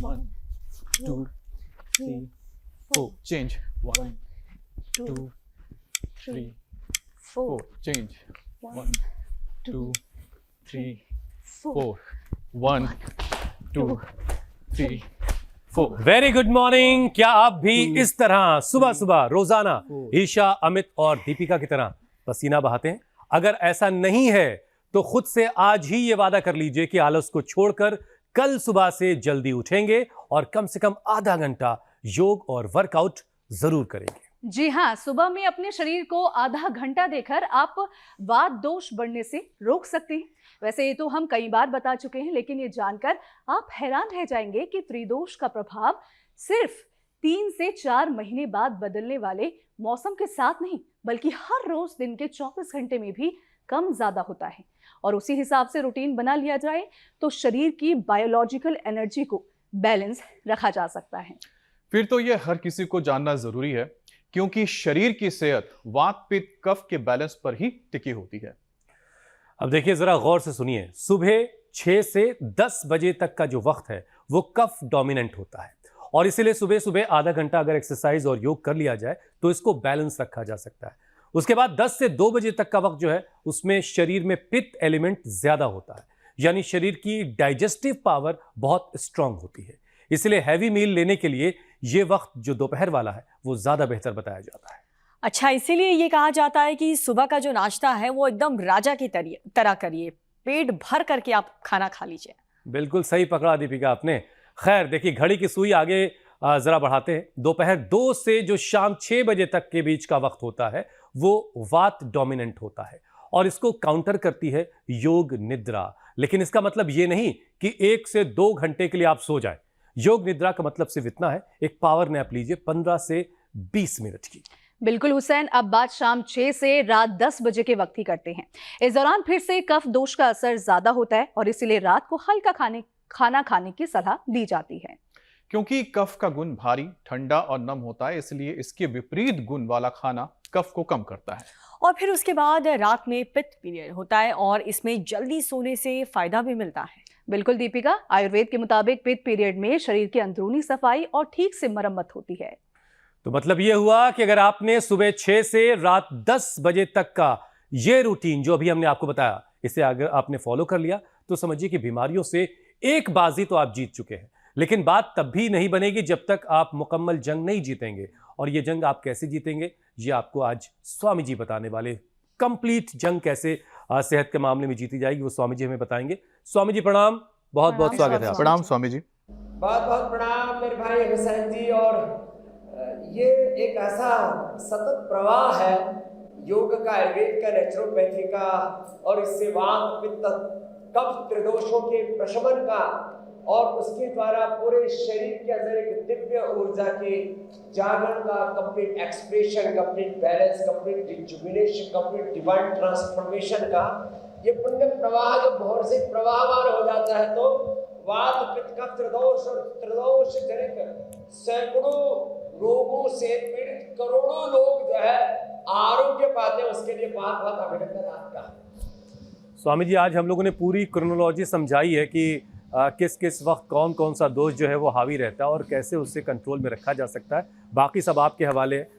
1, 2, 3, 4. Change. 1, 2, 3, 4. Change. 1, 2, 3, 4. 1, 2, 3, 4. Very good morning. क्या आप भी इस तरह सुबह सुबह रोजाना ईशा, अमित और दीपिका की तरह पसीना बहाते हैं? अगर ऐसा नहीं है तो खुद से आज ही ये वादा कर लीजिए कि आलस को छोड़कर कल सुबह से जल्दी उठेंगे और कम से कम आधा घंटा योग और वर्कआउट जरूर करेंगे। जी हाँ, सुबह में अपने शरीर को आधा घंटा देकर आप वात दोष बढ़ने से रोक सकते हैं। वैसे ये तो हम कई बार बता चुके हैं, लेकिन ये जानकर आप हैरान रह जाएंगे कि त्रिदोष का प्रभाव सिर्फ 3 से 4 महीने बाद बदलने वाले मौसम के साथ नहीं, बल्कि हर रोज दिन के 24 घंटे में भी कम ज्यादा होता है। और उसी हिसाब से रूटीन बना लिया जाए तो शरीर की बायोलॉजिकल एनर्जी को बैलेंस रखा जा सकता है। फिर तो ये हर किसी को जानना जरूरी है, क्योंकि शरीर की सेहत वात पित्त कफ के बैलेंस पर ही टिकी होती है। अब देखिए, जरा गौर से सुनिए। सुबह 6 से 10 बजे तक का जो वक्त है वो कफ डोमिनेंट होता है, और इसीलिए सुबह सुबह आधा घंटा अगर एक्सरसाइज और योग कर लिया जाए तो इसको बैलेंस रखा जा सकता है। उसके बाद 10 से 2 बजे तक का वक्त जो है उसमें शरीर में पित्त एलिमेंट ज्यादा होता है, यानी शरीर की डाइजेस्टिव पावर बहुत स्ट्रांग होती है। इसलिए हैवी मील लेने के लिए ये वक्त जो दोपहर वाला है वो ज्यादा बेहतर बताया जाता है। अच्छा, इसीलिए ये कहा जाता है कि सुबह का जो नाश्ता है वो एकदम राजा की तरह करिए, पेट भर करके आप खाना खा लीजिए। बिल्कुल सही पकड़ा दीपिका आपने। खैर देखिए, घड़ी की सुई आगे जरा बढ़ाते हैं। दोपहर 2 से जो शाम 6 बजे तक के बीच का वक्त होता है वो वात डोमिनेंट होता है, और इसको काउंटर करती है योग निद्रा। लेकिन इसका मतलब ये नहीं कि 1 से 2 घंटे के लिए आप सो जाएं। योग निद्रा का मतलब सिर्फ इतना है, एक पावर नैप लीजिए 15 से 20 मिनट की। बिल्कुल हुसैन, अब बात शाम 6 से रात 10 बजे के वक्त की करते हैं। इस दौरान फिर से कफ दोष का असर ज्यादा होता है, और इसीलिए रात को हल्का खाना खाने की सलाह दी जाती है। क्योंकि कफ का गुण भारी, ठंडा और नम होता है, इसलिए इसके विपरीत गुण वाला खाना कफ को कम करता है। और फिर उसके बाद रात में पित्त पीरियड होता है, और इसमें जल्दी सोने से फायदा भी मिलता है। बिल्कुल दीपिका, आयुर्वेद के मुताबिक पित्त पीरियड में शरीर की अंदरूनी सफाई और ठीक से मरम्मत होती है। तो मतलब ये हुआ कि अगर आपने सुबह 6 से रात 10 बजे तक का ये रूटीन जो अभी हमने आपको बताया, इसे अगर आपने फॉलो कर लिया तो समझिए कि बीमारियों से एक बाजी तो आप जीत चुके हैं। लेकिन बात तब भी नहीं बनेगी जब तक आप मुकम्मल जंग नहीं जीतेंगे, और ये जंग आप कैसे जीतेंगे ये आपको आज स्वामी जी बताने वाले। कंप्लीट जंग कैसे सेहत के मामले में जीती जाएगी वो स्वामी जी हमें बताएंगे। स्वामी जी प्रणाम, बहुत बहुत स्वागत है आपका। प्रणाम स्वामी जी। बहुत बहुत प्रणाम मेरे भाई हुसैन जी। और ये एक ऐसा सतत प्रवाह है योग का, आयुर्वेद का, नेचुरोपैथी का, और इससे वात पित्त कफ त्रिदोषों के प्रशमन का, और उसके द्वारा पूरे शरीर के अंदर एक दिव्य ऊर्जा के जागरण का, complete expression, complete balance, complete rejuvenation, complete divine transformation का ये पुण्य प्रवाह जो भोर से प्रवाहमान हो जाता है, तो वात पित्त कफ त्रिदोष और त्रिदोष जनित सैकड़ों रोगों से पीड़ित करोड़ों लोग जो है आरोग्य पाते हैं। उसके लिए बहुत बहुत अभिनंदन आपका। स्वामी जी, आज हम लोगों ने पूरी क्रोनोलॉजी समझाई है कि किस किस वक्त कौन कौन सा दोष जो है वो हावी रहता है और कैसे उससे कंट्रोल में रखा जा सकता है। बाकी सब आपके हवाले है।